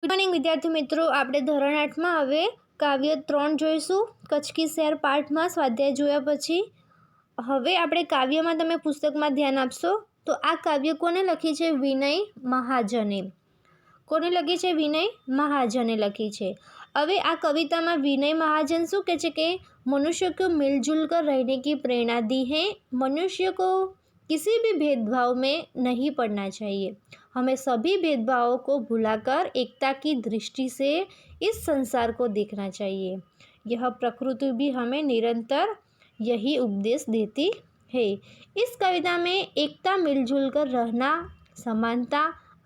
Morning વિદ્યાર્થી મિત્રો, આપણે ધોરણ 8માં હવે કાવ્ય 3 જોઈશું. કચ્છ કી સૈર પાઠમાં સ્વાધ્યાય જોયા પછી હવે આપણે કાવ્યમાં તમે પુસ્તકમાં ધ્યાન આપશો તો આ કાવ્ય કોને લખી છે? વિનય મહાજને. કોને લખી છે? વિનય મહાજને લખી છે. હવે આ कविताમાં विनय महाजन શું કહે છે કે मनुष्य को मिलजुल कर रहने की प्रेरणा दी है. मनुष्य को किसी भी भेदभाव में नहीं पड़ना चाहिए. हमें सभी भेदभावों को भुलाकर एकता की दृष्टि से इस संसार को देखना चाहिए. यह प्रकृति भी हमें निरंतर यही उपदेश देती है. इस कविता में एकता, मिलजुल कर रहना, समानता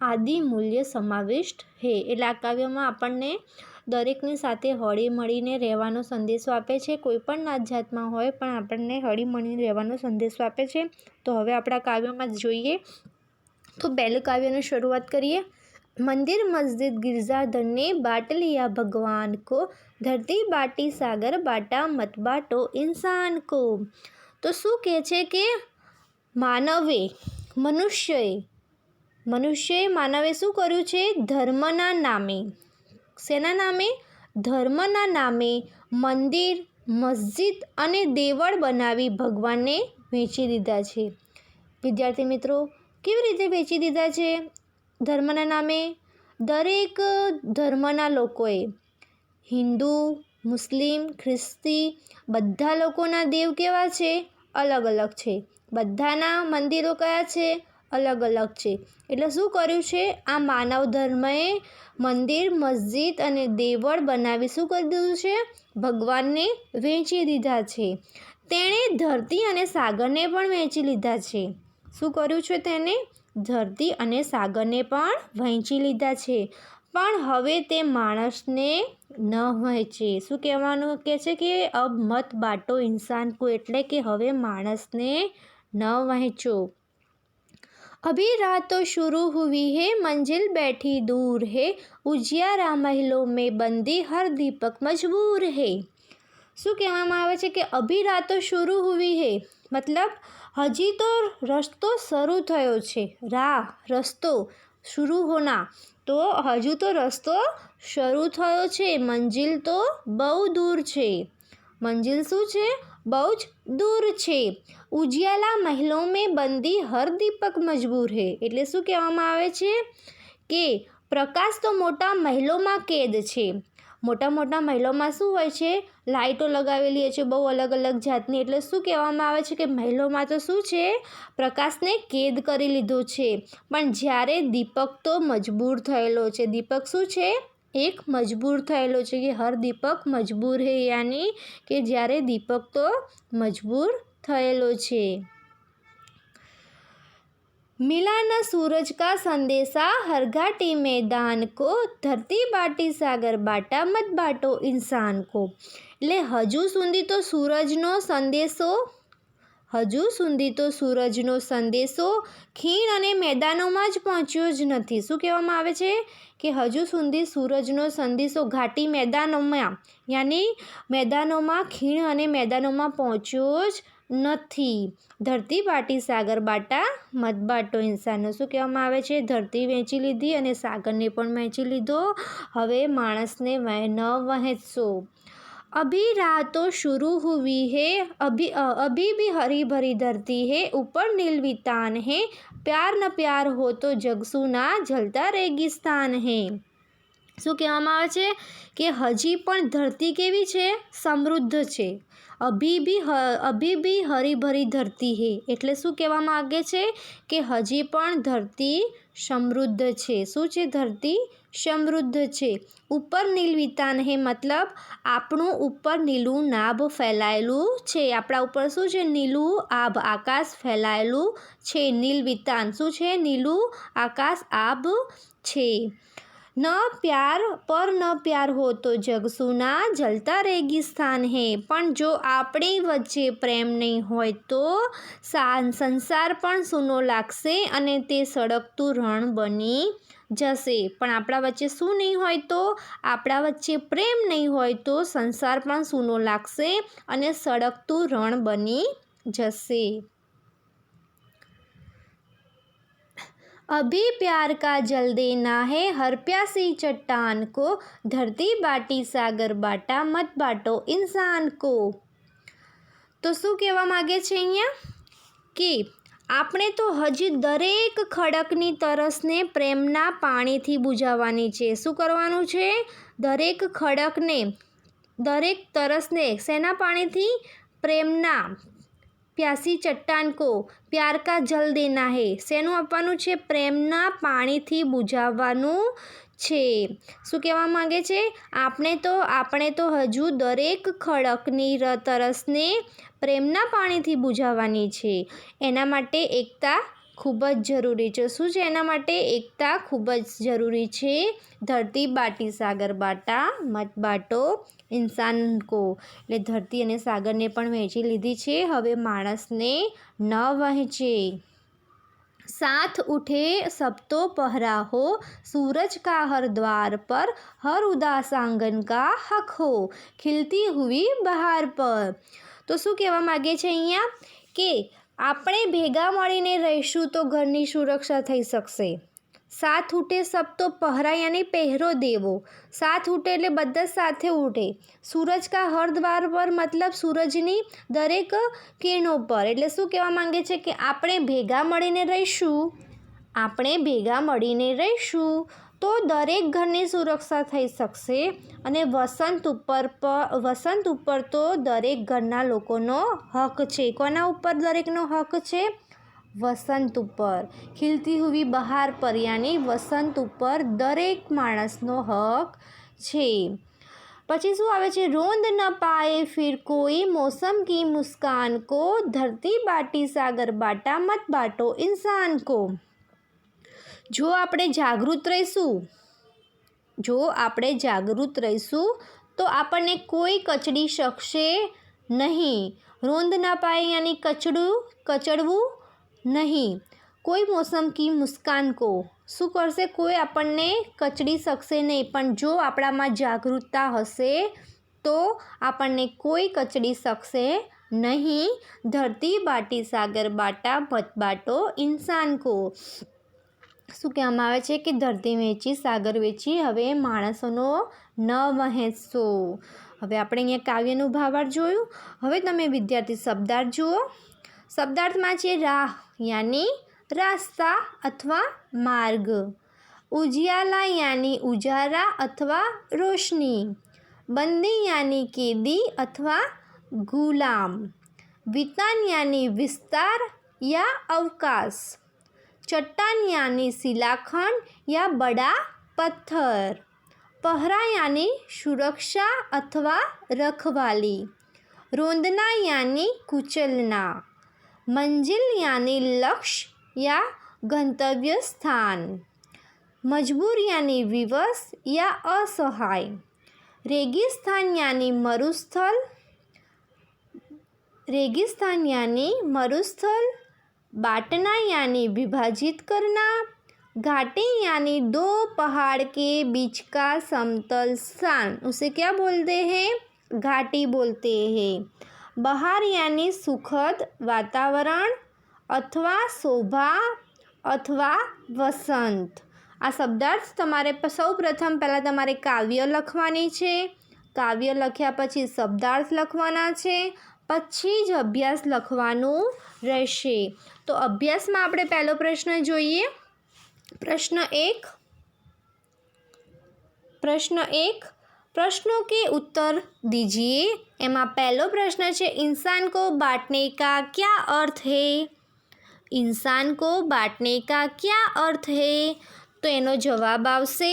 आदि मूल्य समाविष्ट है. એટલે આ કાવ્યમાં આપણને દરેકની સાથે હળી મળીને રહેવાનો સંદેશો આપે છે. કોઈ પણ નાત જાતમાં હોય પણ આપણને હળી મળીને રહેવાનો સંદેશો આપે છે. તો હવે આપણા કાવ્યમાં જોઈએ तो पहले काव्य ने शुरुआत करिए. मंदिर मस्जिद गिरजाधर ने बाट लिया भगवान को, धरती बाटी सागर बाटा मत बाटो इंसान को. तो શું કહે છે કે માનવે શું કર્યું છે? ધર્મના નામે, શેના નામે? ધર્મના નામે મંદિર, મસ્જિદ અને દેવળ બનાવી ભગવાનને વેચી દીધા છે. વિદ્યાર્થી મિત્રો, કેવી રીતે વેચી દીધા છે? ધર્મના નામે દરેક ધર્મના લોકોએ, હિન્દુ, મુસ્લિમ, ખ્રિસ્તી, બધા લોકોના દેવ કેવા છે? અલગ અલગ છે. બધાના મંદિરો કયા છે? અલગ અલગ છે. એટલે શું કર્યું છે? આ માનવ ધર્મએ મંદિર, મસ્જિદ અને દેવળ બનાવી શું કરી દીધું છે? ભગવાનને વેચી દીધા છે. તેણે ધરતી અને સાગરને પણ વેચી લીધા છે. શું કર્યું છે? તેને ધરતી અને સાગરને પણ વહેંચી લીધા છે. પણ હવે તે માણસને ન વહેંચે. શું કહેવાનું કહે છે કે અબ મત બાટો ઇન્સાન કો, એટલે કે હવે માણસને ન વહેંચો. अभी रात तो शुरू हुई है, मंजिल बैठी दूर है, उजियारा महलों में बंदी हर दीपक मजबूर है. શું કહેવામાં આવે છે કે અભી રાત તો શુरू हुई है, મતલબ હજી તો રસ્તો શરૂ થયો છે. રસ્તો શુरू હોના, તો હજુ તો રસ્તો શરૂ થયો છે. મંજિલ તો બહુ દૂર છે. મંજિલ શું છે? બહુ જ દૂર છે. ઉજિયાલા મહેલો મેં બંદી હર દીપક મજબૂર હે, એટલે શું કહેવામાં આવે છે કે પ્રકાશ તો મોટા મહેલોમાં કેદ છે. મોટા મોટા મહેલોમાં શું હોય છે? લાઇટો લગાવેલી છે બહુ અલગ અલગ જાતની. એટલે શું કહેવામાં આવે છે કે મહેલોમાં તો શું છે? પ્રકાશને કેદ કરી લીધો છે. પણ જ્યારે દીપક તો મજબૂર થયેલો છે. દીપક શું છે? એક મજબૂર થયેલો છે કે હર દીપક મજબૂર હે, યાની કે જ્યારે દીપક તો મજબૂર થયેલો છે. मिला न सूरज का संदेशा हर घाटी मैदान को, धरती बाटी सागर बाटा मत बाटो इंसान को. એટલે હજુ સુધી તો સૂરજનો સંદેશો ખીણ અને મેદાનોમાં જ પહોંચ્યો જ નથી. શું કહેવામાં આવે છે કે હજુ સુધી સૂરજનો સંદેશો ઘાટી મેદાનોમાં, યાની મેદાનોમાં, ખીણ અને મેદાનોમાં પહોંચ્યો જ નથી. ધરતી બાટી સાગર બાટા મત બાટો ઇન્સાનનો. શું કહેવામાં આવે છે? ધરતી વેચી લીધી અને સાગરને પણ વેચી લીધો. હવે માણસને ન વહેંચશો. अभी रात तो शुरू हुई है, अभी भी हरी भरी धरती है, ऊपर नीलवितान है, प्यार न प्यार हो तो जगसू ना जलता रेगिस्तान है. શું કહેવામાં આવે છે કે હજી પણ ધરતી કેવી છે? સમૃદ્ધ છે. અભી ભી હરી ભરી ધરતી હે, એટલે શું કહેવા માગે છે કે હજી પણ ધરતી સમૃદ્ધ છે. શું છે? ધરતી સમૃદ્ધ છે. ઉપર નીલવિતાન હે, મતલબ આપણું ઉપર નીલું નાભ ફેલાયેલું છે. આપણા ઉપર શું છે? નીલું આભ, આકાશ ફેલાયેલું છે. નીલવિતાન શું છે? નીલું આકાશ આભ છે. ન પ્યાર હો તો જગસુના જલતા રેગિસ્તાન હે, પણ જો આપણી વચ્ચે પ્રેમ નહીં હોય તો સંસાર પણ સૂનો લાગશે અને તે સળગતું રણ બની જશે. પણ આપણા વચ્ચે શું નહીં હોય તો? આપણા વચ્ચે પ્રેમ નહીં હોય તો સંસાર પણ સૂનો લાગશે અને સળગતું રણ બની જશે. अभी प्यार का जल देना है हर प्यासी चट्टान को, धरती बाटी सागर बाटा मत बाटो इंसान को। તો શું કહેવા માગે છે અહીંયા કે આપણે તો હજી દરેક ખડકની તરસને પ્રેમના પાણીથી બુઝાવવાની છે। શું કરવાનું છે? દરેક ખડકને, દરેક તરસને શેના પાણીથી? પ્રેમના। પ્યાસી ચટ્ટાન કો પ્યાર કા જલ દેના હે, શેનું આપવાનું છે? પ્રેમના પાણીથી બુઝાવવાનું છે। શું કહેવા માંગે છે? આપણે તો હજુ દરેક ખડકની તરસને પ્રેમના પાણીથી બુઝાવવાની છે। એના માટે એકતા ખૂબ જ જરૂરી છે। શું છે એના માટે? એકતા ખૂબ જ જરૂરી છે। ધરતી બાટી સાગર બાટા મત બાટો ઇન્સાન કો, એટલે ધરતી અને સાગરને પણ વહેંચી લીધી છે, હવે માણસને ન વહેંચે। साथ उठे सब तो पहरा हो, सूरज का हर द्वार पर हर उदास आंगन का हक हो, खिलती हुई बहार पर। તો શું કહેવા માગે છે અહીંયા કે આપણે ભેગા મળીને રહીશું તો ઘરની સુરક્ષા થઈ શકશે। સાથ ઉઠે સબ તો પહરા યાની પહેરો દેવો, સાથ ઉઠે એટલે બધા સાથે ઉઠે। સૂરજ કા હર દ્વાર પર મતલબ સૂરજની દરેક કિરણો પર, એટલે શું કહેવા માંગે છે કે આપણે ભેગા મળીને રહીશું તો દરેક ઘરની સુરક્ષા થઈ શકશે। અને વસંત ઉપર તો દરેક ઘરના લોકોનો હક છે। કોના ઉપર દરેકનો હક છે? વસંત ઉપર। ખીલતી હુવી બહાર પર યાની વસંત ઉપર દરેક માણસનો હક છે। પછી શું આવે છે? રોંદ ન પાએ ફિર કોઈ મૌસમ કી મુસ્કાન કો, ધરતી બાટી સાગર બાટા મત બાટો ઇન્સાન કો। જો આપણે જાગૃત રહીશું તો આપણને કોઈ કચડી શકશે નહીં। રોંદ ના પાએ યાની કચડવું નહીં। કોઈ મોસમ કી મુસ્કાન કો, શું કરશે? કોઈ આપણને કચડી શકશે નહીં, પણ જો આપણામાં જાગૃતતા હશે તો આપણને કોઈ કચડી શકશે નહીં। ધરતી બાટી સાગર બાટા મત બાટો ઇન્સાન કો। શું કહેવામાં આવે છે કે ધરતી વેચી સાગર વેચી હવે માણસોનો ન વહેંચશો। હવે આપણે અહીંયા કાવ્યનું ભાવાર્થ જોયું। હવે તમે વિદ્યાર્થી શબ્દાર્થ જુઓ। શબ્દાર્થમાં છે રાહ યાની રાસ્તા અથવા માર્ગ, ઉજિયાલા યાની ઉજારા અથવા રોશની, બંદી યાની કેદી અથવા ગુલામ, વિતાન યાની વિસ્તાર યા અવકાશ, चट्टान यानी शिलाखंड या बड़ा पत्थर, पहरा यानी सुरक्षा अथवा रखवाली, रोंदना यानी कुचलना, मंजिल यानी लक्ष्य या गंतव्य स्थान, मजबूर यानी विवश या असहाय, रेगिस्तान यानी मरुस्थल, बांटना यानी विभाजित करना, घाटी यानी दो पहाड़ के बीच का समतल स्थान, उसे क्या बोलते हैं? घाटी बोलते हैं। बहार यानी सुखद वातावरण अथवा शोभा अथवा वसंत। आ शब्दार्थ तमारे सौ प्रथम पहला तमारे काव्य लखवानी छे, काव्य लख्या पछी शब्दार्थ लखवाना छे, પછી જ અભ્યાસ લખવાનું રહેશે। તો અભ્યાસમાં આપણે પહેલો પ્રશ્ન જોઈએ। પ્રશ્ન એક, प्रश्नों के उत्तर दीजिए। એમાં પહેલો પ્રશ્ન છે इंसान को बांटने का क्या अर्थ है? इंसान को बांटने का क्या अर्थ है? तो એનો જવાબ આવશે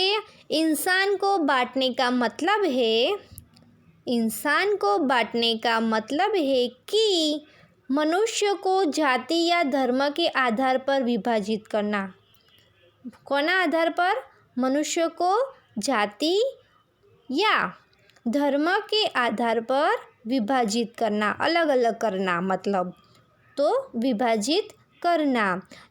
इंसान को बांटने का मतलब है, इंसान को बांटने का मतलब है कि मनुष्य को जाति या धर्म के आधार पर विभाजित करना। कोना आधार पर? मनुष्य को जाति या धर्म के आधार पर विभाजित करना, अलग अलग करना, मतलब तो विभाजित करना।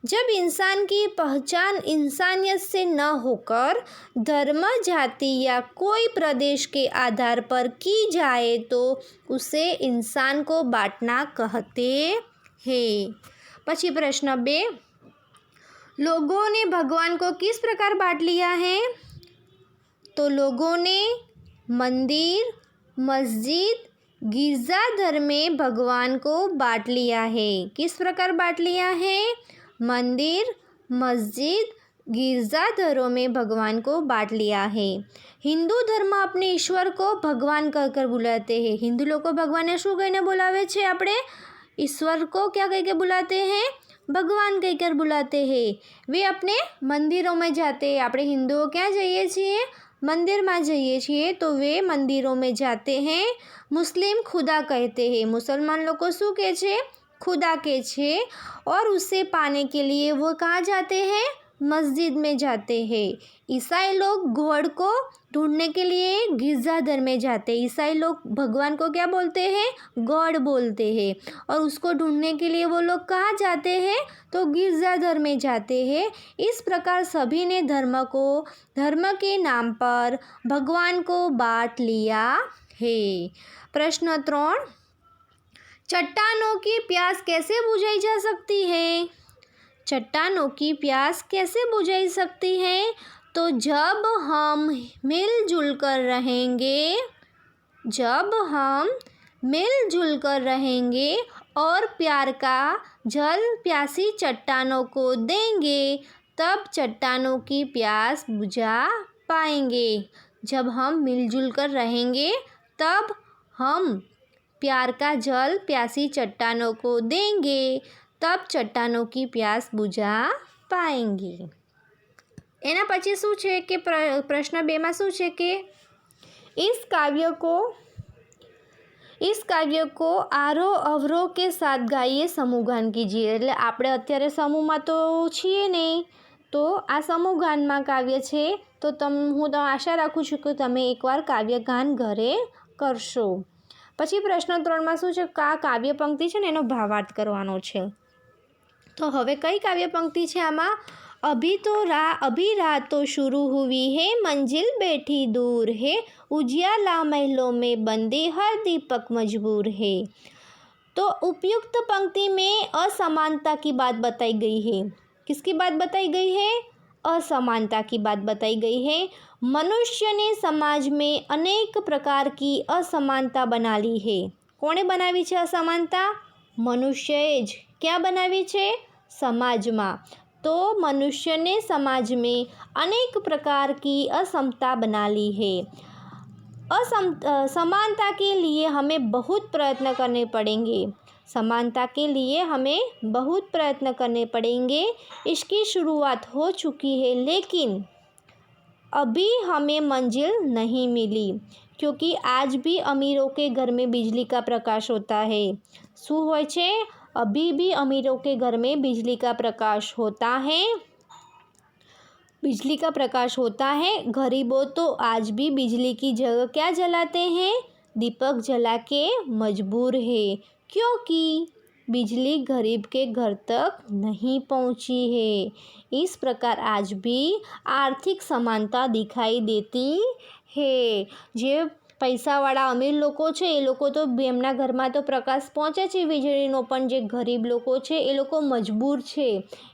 जब इंसान की पहचान इंसानियत से न होकर धर्म, जाति या कोई प्रदेश के आधार पर की जाए तो उसे इंसान को बांटना कहते हैं। પછી પ્રશ્ન 2, लोगों ने भगवान को किस प्रकार बांट लिया है? तो लोगों ने मंदिर, मस्जिद, गिरजाघर में भगवान को बांट लिया है। किस प्रकार बांट लिया है? मंदिर, मस्जिद, गिरजाघरों में भगवान को बांट लिया है। हिंदू धर्म अपने ईश्वर को भगवान कहकर बुलाते हैं। हिंदू लोग को भगवान શું કહીને બોલાવે છે? આપણે ईश्वर को क्या कह के बुलाते हैं? भगवान कहकर बुलाते हैं। वे अपने मंदिरों में जाते हैं। આપણે હિન્દુઓ ક્યાં જઈએ છીએ? મંદિરમાં જઈએ છીએ, તો वे मंदिरों में जाते हैं। मुस्लिम खुदा कहते हैं। मुसलमान लोग को શું કહે છે? खुदा के छे। और उसे पाने के लिए वो कहाँ जाते हैं? मस्जिद में जाते हैं। ईसाई लोग गॉड को ढूंढने के लिए गिरजाघर में जाते हैं। ईसाई लोग भगवान को क्या बोलते हैं? गॉड बोलते हैं। और उसको ढूंढने के लिए वो लोग कहाँ जाते हैं? तो गिरजाघर में जाते हैं। इस प्रकार सभी ने धर्म के नाम पर भगवान को बांट लिया है। प्रश्न 3, चट्टानों की प्यास कैसे बुझाई जा सकती है? चट्टानों की प्यास कैसे बुझाई सकती है? तो जब हम मिलजुल कर रहेंगे, जब हम मिलजुल कर रहेंगे और प्यार का जल प्यासी चट्टानों को देंगे, तब चट्टानों की प्यास बुझा पाएंगे। जब हम मिलजुल कर रहेंगे, तब हम प्यार का जल प्यासी चट्टानों को देंगे, तब चट्टानों की प्यास बुझा पाएंगे। एना पछी शू छे कि प्रश्न 2 में शू छे कि इस काव्य को आरोह अवरोह के साथ गाइए, समूहगान कीजिए। એટલે આપણે અત્યારે સમૂહમાં તો છીએ નહીં, તો આ સમૂહગાનમાં કાવ્ય છે, તો હું આશા રાખું છું કે તમે એકવાર કાવ્યગાન ઘરે કરશો। પછી પ્રશ્ન 3માં શું છે? આ કાવ્ય પંક્તિ છે ને એનો ભાવાર્થ કરવાનો છે। તો હવે કઈ કાવ્ય પંક્તિ છે આમાં? अभी रात तो शुरू हुई है, मंजिल बैठी दूर है, उजियाला महलों में बंदे हर दीपक मजबूर है। तो उपयुक्त पंक्ति में असमानता की बात बताई गई है। किसकी बात बताई गई है? असमानता की बात बताई गई है। मनुष्य ने समाज में अनेक प्रकार की असमानता बना ली है। कोणे बनावी छे असमानता? मनुष्यए ज। क्या बनावी छे? समाज में। तो मनुष्य ने समाज में अनेक प्रकार की असमता बना ली है। समानता के लिए हमें बहुत प्रयत्न करने पड़ेंगे। समानता के लिए हमें बहुत प्रयत्न करने पड़ेंगे। इसकी शुरुआत हो चुकी है, लेकिन अभी हमें मंजिल नहीं मिली, क्योंकि आज भी अमीरों के घर में बिजली का प्रकाश होता है। शू होय छे? अभी भी अमीरों के घर में बिजली का प्रकाश होता है। बिजली का प्रकाश होता है। गरीबों तो आज भी बिजली की जगह क्या जलाते हैं? दीपक जला के मजबूर है, क्योंकि बिजली गरीब के घर तक नहीं पहुंची है। इस प्रकार आज भी आर्थिक समानता दिखाई देती है। जे पैसावाળા अमीर लोको छे ए लोको तो एमना घरमां तो प्रकाश पहोंचे छे वीजळीनो, पण जे गरीब लोको छे ए लोको मजबूर छे,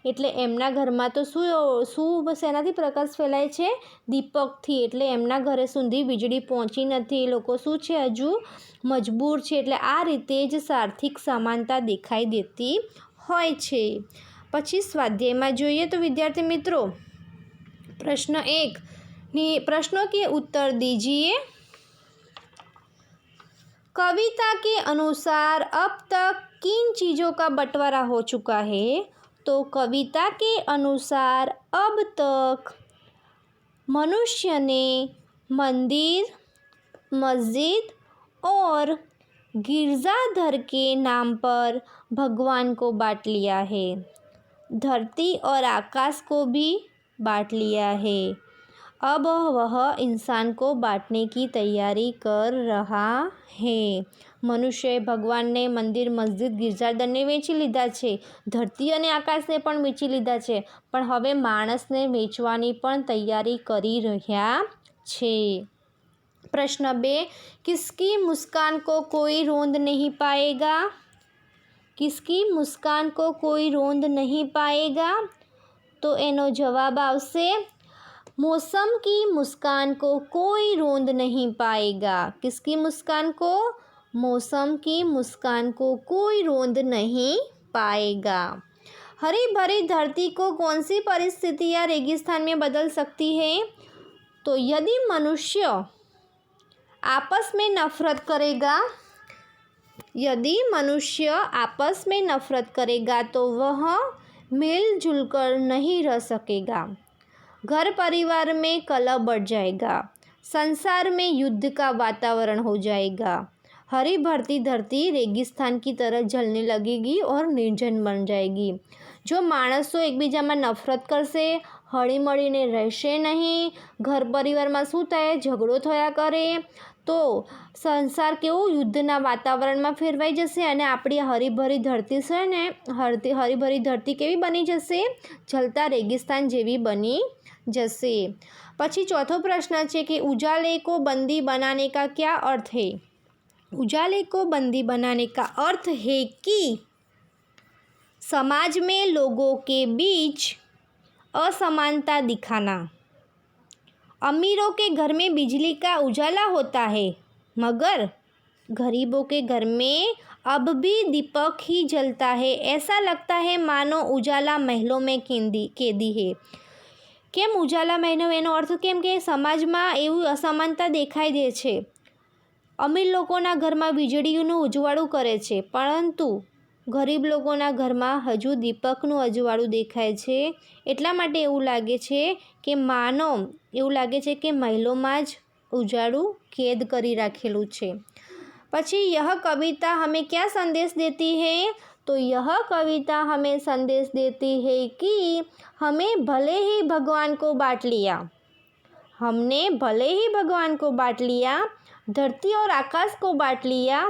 एटले एमना घरमां तो शुं शेनाथी प्रकाश फैलाय छे? दीपकथी। एटले एमना घरे सुधी वीजળી पहोंची नथी। ए लोको शुं छे? हजू मजबूर छे। एटले आ रीते ज आर्थिक समानता देखाई देती होय छे। पछी स्वाध्यायमां जोईए तो विद्यार्थी मित्रों, प्रश्न 1 प्रश्नों के उत्तर दीजिए। कविता के अनुसार अब तक किन चीज़ों का बंटवारा हो चुका है? तो कविता के अनुसार अब तक मनुष्य ने मंदिर, मस्जिद और गिरजाघर के नाम पर भगवान को बांट लिया है। धरती और आकाश को भी बांट लिया है। अब वह इंसान को बांटने की तैयारी कर रहा है। मनुष्य भगवान ने मंदिर, मस्जिद, गिरजाघर ने वेची लीधा छे। धरती अने आकाश ने पण वेची लीधा छे, पण हवे माणसने वेचवानी पण तैयारी करी रह्या छे। प्रश्न 2, किसकी मुस्कान को कोई रोंद नहीं पाएगा? किसकी मुस्कान को कोई रोंद नहीं पाएगा? तो एनो जवाब आवशे मौसम की मुस्कान को कोई रोंद नहीं पाएगा। किसकी मुस्कान को? मौसम की मुस्कान को कोई रोंद नहीं पाएगा। हरी भरी धरती को कौन सी परिस्थितियाँ रेगिस्तान में बदल सकती है? तो यदि मनुष्य आपस में नफरत करेगा, यदि मनुष्य आपस में नफरत करेगा तो वह मिलजुल कर नहीं रह सकेगा। घर परिवार में कलह बढ़ जाएगा। संसार में युद्ध का वातावरण हो जाएगा। हरी भरती धरती रेगिस्तान की तरह जलने लगेगी और निर्जन बन जाएगी। जो माणसों एकबीजा में नफरत करशे, हળી મળીને રહેશે નહીં, ઘર પરિવારમાં શું થાય, ઝઘડો થયા કરે, તો સંસાર કેવું યુદ્ધના વાતાવરણમાં ફેરવાઈ જશે અને આપણી હરીભરી ધરતી છે ને, હરીભરી ધરતી કેવી બની જશે? જલતા રેગિસ્તાન જેવી બની જશે। પછી ચોથો પ્રશ્ન છે કે उजाले को बंदी बनाने का क्या अर्थ है? उजाले को बंदी बनाने का अर्थ है कि समाज में लोगों के बीच असमानता दिखाना। अमीरों के घर में बिजली का उजाला होता है, मगर गरीबों के घर में अब भी दीपक ही जलता है। ऐसा लगता है मानो उजाला महलों में कैदी है। केम उजाला महीनो? एनो अर्थ केम के समाजમાં એવું અસમાનતા દેખાઈ દે છે। અમીર લોકોના ઘરમાં વીજળીનું ઉજવાળું કરે છે, પરંતુ ગરીબ લોકોના ઘરમાં હજુ દીપકનું અજવાળું દેખાય છે। એટલા માટે એવું લાગે છે કે માનો એવું લાગે છે કે મહેલોમાં જ ઉજાળું કેદ કરી રાખેલું છે। પછી यह कविता हमें क्या संदेश देती है? तो यह कविता हमें संदेश देती है कि हमें भले ही भगवान को बांट लिया, हमने भले ही भगवान को बांट लिया, धरती और आकाश को बांट लिया,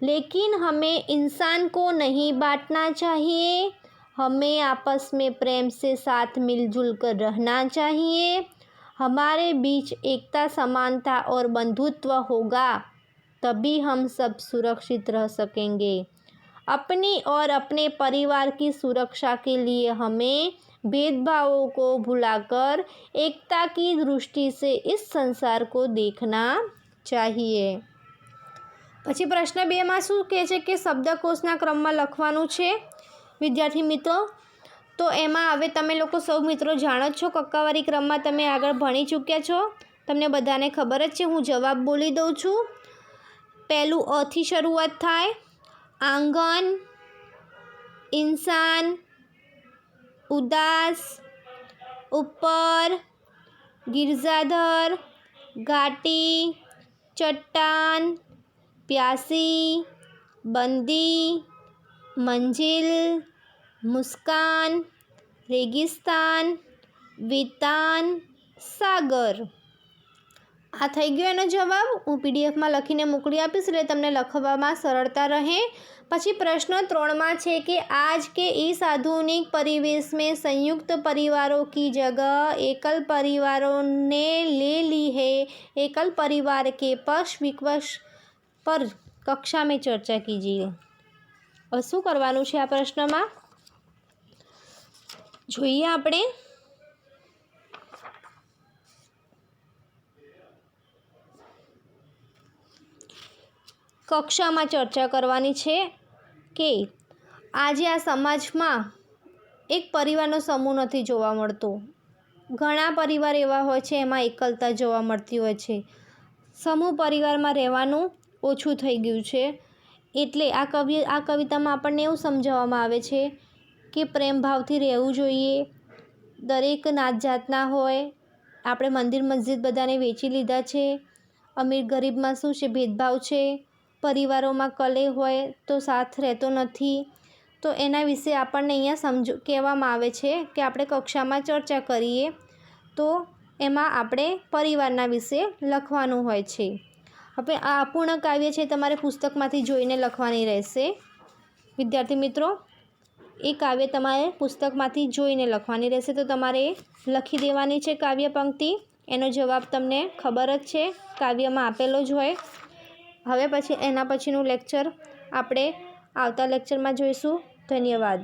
लेकिन हमें इंसान को नहीं बांटना चाहिए। हमें आपस में प्रेम से साथ मिलजुल कर रहना चाहिए। हमारे बीच एकता, समानता और बंधुत्व होगा, तभी हम सब सुरक्षित रह सकेंगे। अपनी और अपने परिवार की सुरक्षा के लिए हमें भेदभावों को भुलाकर एकता की दृष्टि से इस संसार को देखना चाहिए। પછી પ્રશ્ન 2 માં શું કહે છે કે શબ્દકોશના ક્રમમાં લખવાનું છે વિદ્યાર્થી મિત્રો। તો એમાં હવે તમે લોકો સૌ મિત્રો જાણો છો, કક્કાવારી ક્રમમાં તમે આગળ ભણી ચૂક્યા છો, તમને બધાને ખબર જ છે। હું જવાબ બોલી દઉં છું। પહેલું અ થી શરૂઆત થાય। आंगन, इंसान, उदास, ऊपर, गिरजाधर, घाटी, चट्टान, प्यासी, बंदी, मंजिल, मुस्कान, रेगिस्तान, वितान, सागर। आ थई गयो एनो जवाब। हूँ पीडीएफ में लखीने मोकली आपीश એટલે તમને લખવામાં સરળતા રહે। પછી પ્રશ્ન 3 में છે कि आज के इस आधुनिक परिवेश में संयुक्त परिवारों की जगह एकल परिवारों ने ले ली है। एकल परिवार के पक्ष विपक्ष पर कक्षा में चर्चा कीजिए। अब શું કરવાનું છે આ પ્રશ્નમાં જોઈએ આપણે। કક્ષામાં ચર્ચા કરવાની છે કે આજે આ સમાજમાં એક પરિવારનો સમૂહ નથી જોવા મળતો। ઘણા પરિવાર એવા હોય છે એમાં એકલતા જોવા મળતી હોય છે। સમૂહ પરિવારમાં રહેવાનું ઓછું થઈ ગયું છે। એટલે આ કવિતામાં આપણને એવું સમજાવવામાં આવે છે કે પ્રેમ ભાવથી રહેવું જોઈએ। દરેક નાત જાતના હોય, આપણે મંદિર મસ્જિદ બધાને વેચી લીધા છે। અમીર ગરીબમાં શું છે? ભેદભાવ છે। પરિવારોમાં કલહ હોય તો સાથ રહેતો નથી। તો એના વિશે આપણને અહીંયા કહેવામાં આવે છે કે આપણે કક્ષામાં ચર્ચા કરીએ, તો એમાં આપણે પરિવારના વિશે લખવાનું હોય છે। હવે આ અપૂર્ણ કાવ્ય છે તમારે પુસ્તકમાંથી જોઈને લખવાની રહેશે વિદ્યાર્થી મિત્રો। એ કાવ્ય તમારે પુસ્તકમાંથી જોઈને લખવાની રહેશે। તો તમારે લખી દેવાની છે કાવ્ય પંક્તિ। એનો જવાબ તમને ખબર જ છે, કાવ્યમાં આપેલો જ હોય। હવે પછી એના પછીનું લેક્ચર આપણે આવતા લેક્ચરમાં જોઈશું। ધન્યવાદ।